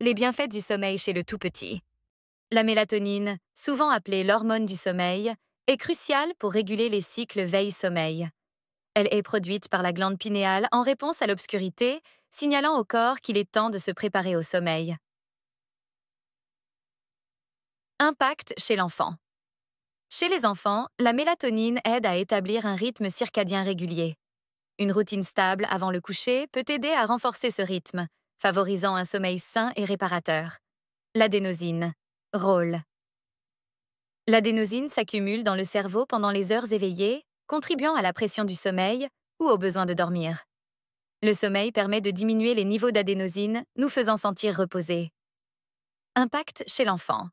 Les bienfaits du sommeil chez le tout-petit. La mélatonine, souvent appelée l'hormone du sommeil, est cruciale pour réguler les cycles veille-sommeil. Elle est produite par la glande pinéale en réponse à l'obscurité, signalant au corps qu'il est temps de se préparer au sommeil. Impact chez l'enfant. Chez les enfants, la mélatonine aide à établir un rythme circadien régulier. Une routine stable avant le coucher peut aider à renforcer ce rythme, favorisant un sommeil sain et réparateur. L'adénosine. Rôle. L'adénosine s'accumule dans le cerveau pendant les heures éveillées, contribuant à la pression du sommeil ou au besoin de dormir. Le sommeil permet de diminuer les niveaux d'adénosine, nous faisant sentir reposés. Impact chez l'enfant.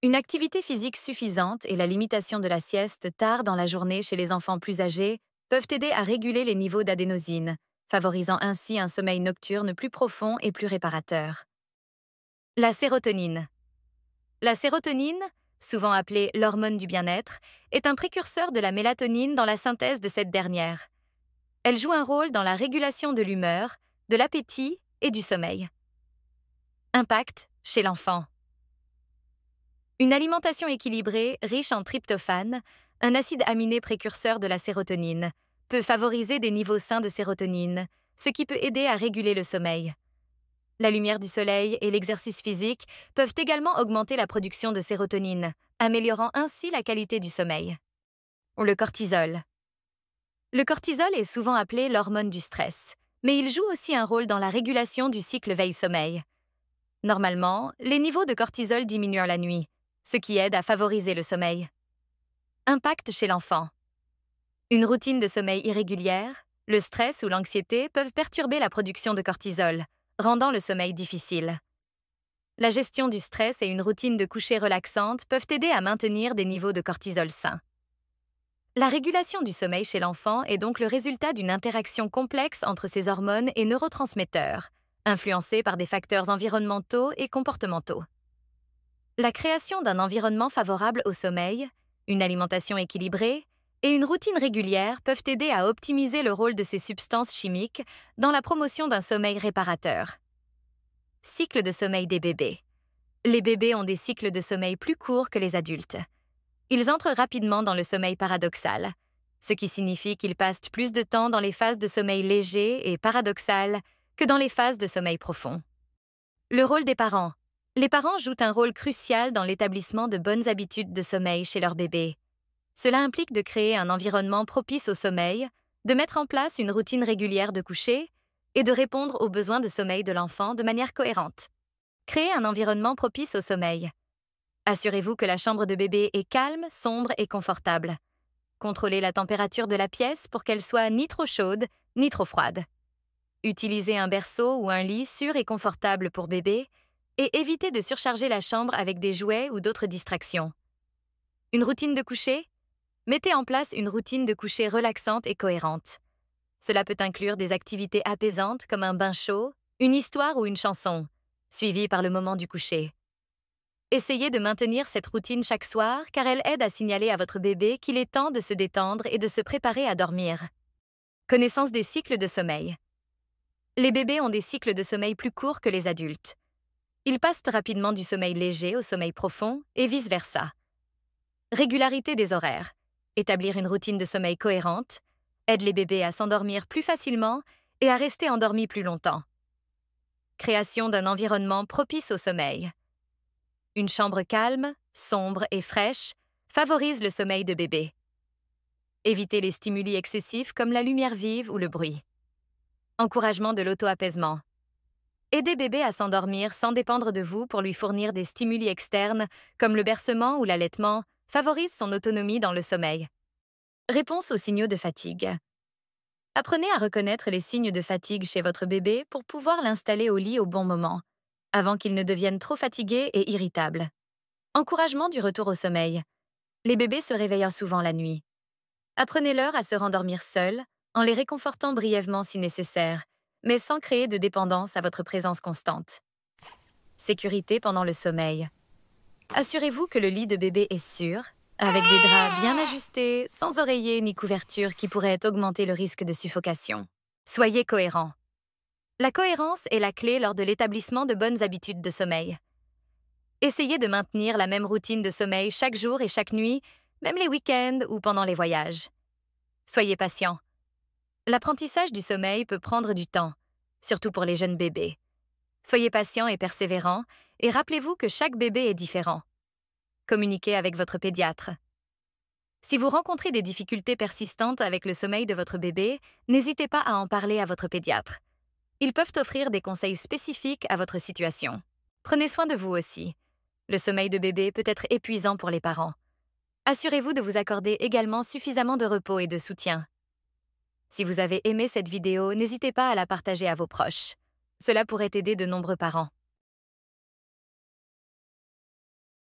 Une activité physique suffisante et la limitation de la sieste tard dans la journée chez les enfants plus âgés peuvent aider à réguler les niveaux d'adénosine, favorisant ainsi un sommeil nocturne plus profond et plus réparateur. La sérotonine. La sérotonine, souvent appelée l'hormone du bien-être, est un précurseur de la mélatonine dans la synthèse de cette dernière. Elle joue un rôle dans la régulation de l'humeur, de l'appétit et du sommeil. Impact chez l'enfant. Une alimentation équilibrée, riche en tryptophane, un acide aminé précurseur de la sérotonine, peut favoriser des niveaux sains de sérotonine, ce qui peut aider à réguler le sommeil. La lumière du soleil et l'exercice physique peuvent également augmenter la production de sérotonine, améliorant ainsi la qualité du sommeil. Le cortisol. Le cortisol est souvent appelé l'hormone du stress, mais il joue aussi un rôle dans la régulation du cycle veille-sommeil. Normalement, les niveaux de cortisol diminuent la nuit, ce qui aide à favoriser le sommeil. Impact chez l'enfant. Une routine de sommeil irrégulière, le stress ou l'anxiété peuvent perturber la production de cortisol, rendant le sommeil difficile. La gestion du stress et une routine de coucher relaxante peuvent aider à maintenir des niveaux de cortisol sains. La régulation du sommeil chez l'enfant est donc le résultat d'une interaction complexe entre ces hormones et neurotransmetteurs, influencés par des facteurs environnementaux et comportementaux. La création d'un environnement favorable au sommeil, une alimentation équilibrée et une routine régulière peuvent aider à optimiser le rôle de ces substances chimiques dans la promotion d'un sommeil réparateur. Cycle de sommeil des bébés. Les bébés ont des cycles de sommeil plus courts que les adultes. Ils entrent rapidement dans le sommeil paradoxal, ce qui signifie qu'ils passent plus de temps dans les phases de sommeil léger et paradoxal que dans les phases de sommeil profond. Le rôle des parents. Les parents jouent un rôle crucial dans l'établissement de bonnes habitudes de sommeil chez leur bébé. Cela implique de créer un environnement propice au sommeil, de mettre en place une routine régulière de coucher et de répondre aux besoins de sommeil de l'enfant de manière cohérente. Créer un environnement propice au sommeil. Assurez-vous que la chambre de bébé est calme, sombre et confortable. Contrôlez la température de la pièce pour qu'elle soit ni trop chaude ni trop froide. Utilisez un berceau ou un lit sûr et confortable pour bébé et évitez de surcharger la chambre avec des jouets ou d'autres distractions. Une routine de coucher? Mettez en place une routine de coucher relaxante et cohérente. Cela peut inclure des activités apaisantes comme un bain chaud, une histoire ou une chanson, suivie par le moment du coucher. Essayez de maintenir cette routine chaque soir car elle aide à signaler à votre bébé qu'il est temps de se détendre et de se préparer à dormir. Connaissance des cycles de sommeil. Les bébés ont des cycles de sommeil plus courts que les adultes. Ils passent rapidement du sommeil léger au sommeil profond et vice-versa. Régularité des horaires. Établir une routine de sommeil cohérente aide les bébés à s'endormir plus facilement et à rester endormis plus longtemps. Création d'un environnement propice au sommeil. Une chambre calme, sombre et fraîche favorise le sommeil de bébé. Évitez les stimuli excessifs comme la lumière vive ou le bruit. Encouragement de l'auto-apaisement. Aidez bébé à s'endormir sans dépendre de vous pour lui fournir des stimuli externes comme le bercement ou l'allaitement favorise son autonomie dans le sommeil. Réponse aux signaux de fatigue. Apprenez à reconnaître les signes de fatigue chez votre bébé pour pouvoir l'installer au lit au bon moment, avant qu'il ne devienne trop fatigué et irritable. Encouragement du retour au sommeil. Les bébés se réveillent souvent la nuit. Apprenez-leur à se rendormir seuls, en les réconfortant brièvement si nécessaire, mais sans créer de dépendance à votre présence constante. Sécurité pendant le sommeil. Assurez-vous que le lit de bébé est sûr, avec des draps bien ajustés, sans oreiller ni couverture qui pourraient augmenter le risque de suffocation. Soyez cohérent. La cohérence est la clé lors de l'établissement de bonnes habitudes de sommeil. Essayez de maintenir la même routine de sommeil chaque jour et chaque nuit, même les week-ends ou pendant les voyages. Soyez patient. L'apprentissage du sommeil peut prendre du temps, surtout pour les jeunes bébés. Soyez patient et persévérant, et rappelez-vous que chaque bébé est différent. Communiquez avec votre pédiatre. Si vous rencontrez des difficultés persistantes avec le sommeil de votre bébé, n'hésitez pas à en parler à votre pédiatre. Ils peuvent offrir des conseils spécifiques à votre situation. Prenez soin de vous aussi. Le sommeil de bébé peut être épuisant pour les parents. Assurez-vous de vous accorder également suffisamment de repos et de soutien. Si vous avez aimé cette vidéo, n'hésitez pas à la partager à vos proches. Cela pourrait aider de nombreux parents.